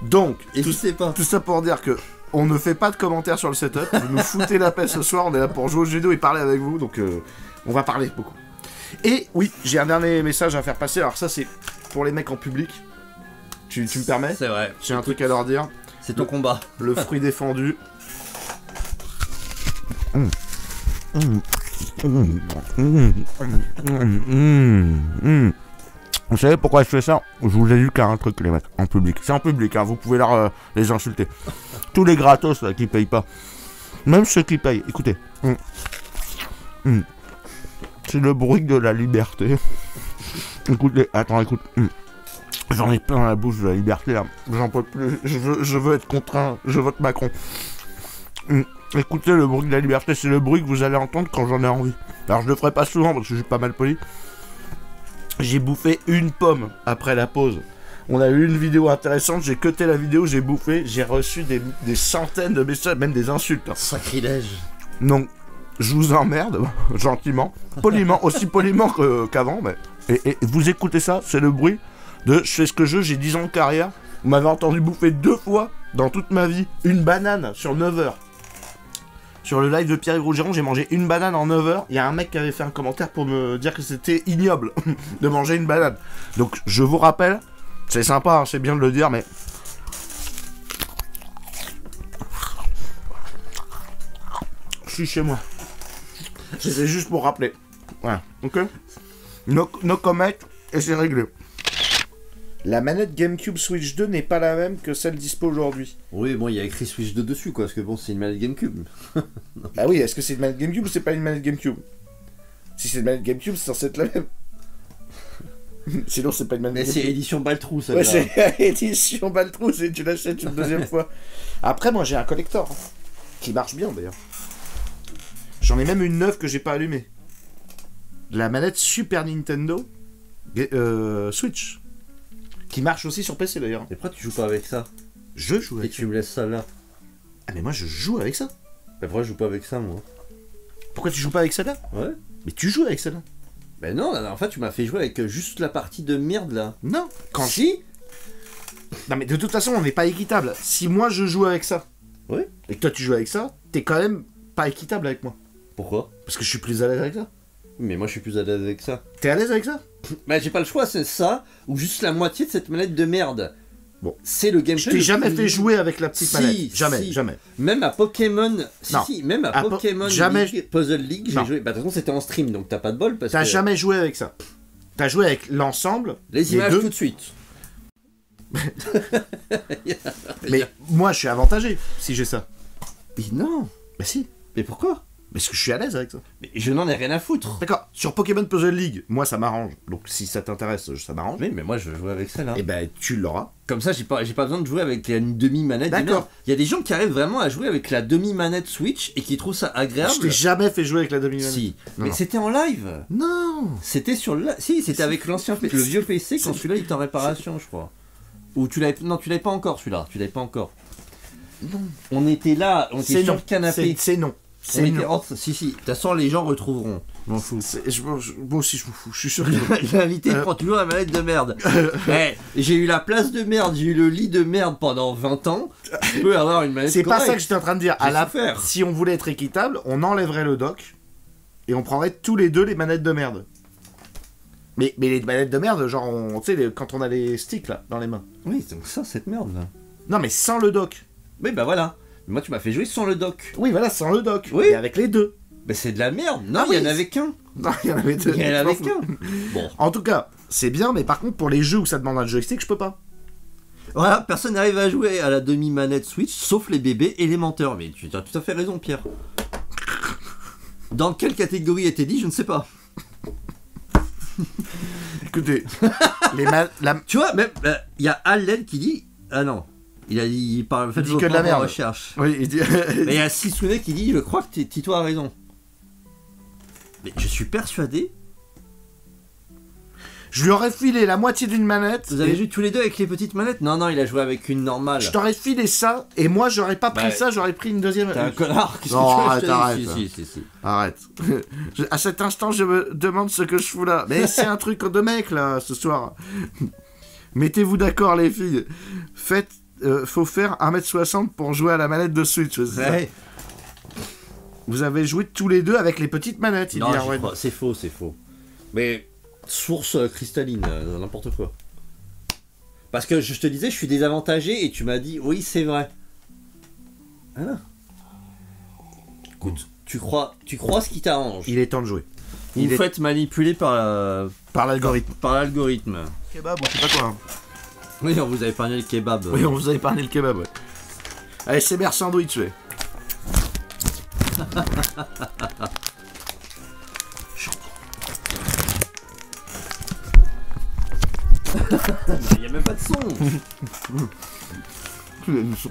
Donc, n'hésitez pas. Tout ça pour dire que on ne fait pas de commentaires sur le setup. Vous nous foutez la paix ce soir. On est là pour jouer au jeu vidéo et parler avec vous. Donc, on va parler beaucoup. Et oui, j'ai un dernier message à faire passer. Alors ça, c'est pour les mecs en public. Tu me permets? C'est vrai. J'ai un truc à leur dire. C'est ton combat. Le fruit défendu. Vous savez pourquoi je fais ça? Je vous ai dit qu'à un truc, les mecs, en public. C'est en public, hein, vous pouvez les insulter. Tous les gratos là, qui payent pas. Même ceux qui payent, écoutez. C'est le bruit de la liberté. Écoutez, attends, écoute. J'en ai plein la bouche de la liberté là. J'en peux plus. Je veux être contraint. Je vote Macron. Écoutez, le bruit de la liberté, c'est le bruit que vous allez entendre quand j'en ai envie. Alors je le ferai pas souvent parce que je suis pas mal poli. J'ai bouffé une pomme après la pause. On a eu une vidéo intéressante, j'ai cuté la vidéo, j'ai bouffé, j'ai reçu des centaines de messages, même des insultes. Sacrilège. Donc, je vous emmerde, gentiment, poliment, aussi poliment qu'avant. Mais... Et vous écoutez ça, c'est le bruit de je fais ce que je veux, j'ai 10 ans de carrière. Vous m'avez entendu bouffer 2 fois dans toute ma vie une banane sur 9 heures. Sur le live de Pierre Rougeron, j'ai mangé une banane en 9 heures. Il y a un mec qui avait fait un commentaire pour me dire que c'était ignoble de manger une banane. Donc, je vous rappelle, c'est sympa, hein, c'est bien de le dire, mais... Je suis chez moi. C'est juste pour rappeler. Voilà, ok. No comment, et c'est réglé. La manette GameCube Switch 2 n'est pas la même que celle dispo aujourd'hui. Oui, bon, il y a écrit Switch 2 dessus, quoi, parce que bon, c'est une manette GameCube. Ah oui, est-ce que c'est une manette GameCube ou c'est pas une manette GameCube? Si c'est une manette GameCube, c'est censé être la même. Sinon, c'est pas une manette GameCube. Mais c'est édition Baltrou, ça. Ouais, c'est édition Baltrou, tu l'achètes une deuxième fois. Après, moi, j'ai un collector, hein, qui marche bien, d'ailleurs. J'en ai même une neuve que j'ai pas allumée. La manette Super Nintendo Switch. Qui marche aussi sur PC d'ailleurs. Et pourquoi tu joues pas avec ça? Je joue avec ça. Et tu me laisses ça là. Ah mais moi je joue avec ça. Mais pourquoi je joue pas avec ça moi? Pourquoi tu joues pas avec celle-là? Ouais. Mais tu joues avec celle-là. Ben non, en fait tu m'as fait jouer avec juste la partie de merde là. Non. Quand si. Non mais de toute façon on n'est pas équitable. Si moi je joue avec ça, oui, et que toi tu joues avec ça, t'es quand même pas équitable avec moi. Pourquoi? Parce que je suis plus à l'aise avec ça. Mais moi je suis plus à l'aise avec ça. T'es à l'aise avec ça? Bah j'ai pas le choix, c'est ça, ou juste la moitié de cette manette de merde. Bon. C'est le gameplay. Je t'ai jamais fait jouer avec la petite manette. Jamais, jamais. Même à Pokémon... Non. Si, même à Pokémon jamais... League, Puzzle League, j'ai joué... Bah de toute façon c'était en stream, donc t'as pas de bol parce que... T'as jamais joué avec ça. T'as joué avec l'ensemble. Les images deux... tout de suite. Mais moi je suis avantagé si j'ai ça. Mais non. Bah si. Mais pourquoi? Parce que je suis à l'aise avec ça. Mais je n'en ai rien à foutre. D'accord, sur Pokémon Puzzle League, moi ça m'arrange. Donc si ça t'intéresse, ça m'arrange. Oui, mais moi je veux jouer avec ça là. Et ben tu l'auras. Comme ça, j'ai pas besoin de jouer avec une demi-manette. D'accord. Il y a des gens qui arrivent vraiment à jouer avec la demi-manette Switch et qui trouvent ça agréable. Je t'ai jamais fait jouer avec la demi-manette. Si. Non, mais c'était en live. Non. C'était sur le... Si, c'était avec l'ancien le vieux PC quand celui-là il était en réparation, je crois. Ou tu l'avais... Non, tu l'avais pas encore celui-là. Tu l'avais pas encore. Non. On était là, on était sur le canapé. C'est non. Si, si. De toute façon, les gens retrouveront. Je m'en fous. Moi aussi, je m'en fous. Je suis sûr que... L'invité prend toujours la manette de merde. J'ai eu la place de merde, j'ai eu le lit de merde pendant 20 ans. Je peux avoir une manette. C'est pas ça que j'étais en train de dire. À la fin, si on voulait être équitable, on enlèverait le dock et on prendrait tous les deux les manettes de merde. Mais les manettes de merde, genre, tu sais, quand on a les sticks là dans les mains. Oui, donc ça, cette merde là. Non, mais sans le dock. Oui, bah voilà. Moi, tu m'as fait jouer sans le dock. Oui, voilà, sans le dock. Oui. Et avec les deux. Mais c'est de la merde. Non, il y en avait qu'un. Non, il y en avait deux. Il y en avait qu'un. Bon. En tout cas, c'est bien, mais par contre, pour les jeux où ça demande un joystick, je peux pas. Voilà, personne n'arrive à jouer à la demi-manette Switch, sauf les bébés et les menteurs. Mais tu as tout à fait raison, Pierre. Dans quelle catégorie était dit, je ne sais pas. Écoutez, tu vois, même, il y a Allen qui dit... Ah non. Il parle il dit que de la merde. Recherche. Oui, il dit... Mais il y a Sisune qui dit, je crois que Tito a raison. Mais je suis persuadé. Je lui aurais filé la moitié d'une manette. Vous avez joué tous les deux avec les petites manettes? Non, non, il a joué avec une normale. Je t'aurais filé ça, et moi j'aurais pas pris ça, j'aurais pris une deuxième. T'es un connard. Non, arrête. Si. Arrête. À cet instant, je me demande ce que je fous là. Mais c'est un truc de mec là, ce soir. Mettez-vous d'accord, les filles. Faites faut faire 1m60 pour jouer à la manette de Switch. C'est ça. Ouais. Vous avez joué tous les deux avec les petites manettes, il Non, dit j'y Arwen. crois. C'est faux, c'est faux. Mais source cristalline, n'importe quoi. Parce que je te disais, je suis désavantagé et tu m'as dit, oui, c'est vrai. Voilà. Écoute, tu crois ce qui t'arrange. Il est temps de jouer. Vous il est- faites manipuler par Par l'algorithme. l'algorithme. Kebab ou je sais pas quoi. Hein. Oui, on vous a épargné le kebab. Oui, on vous a épargné le kebab, ouais. Allez, c'est mer sandwich, ouais. Il n'y a même pas de son. Il y a une son.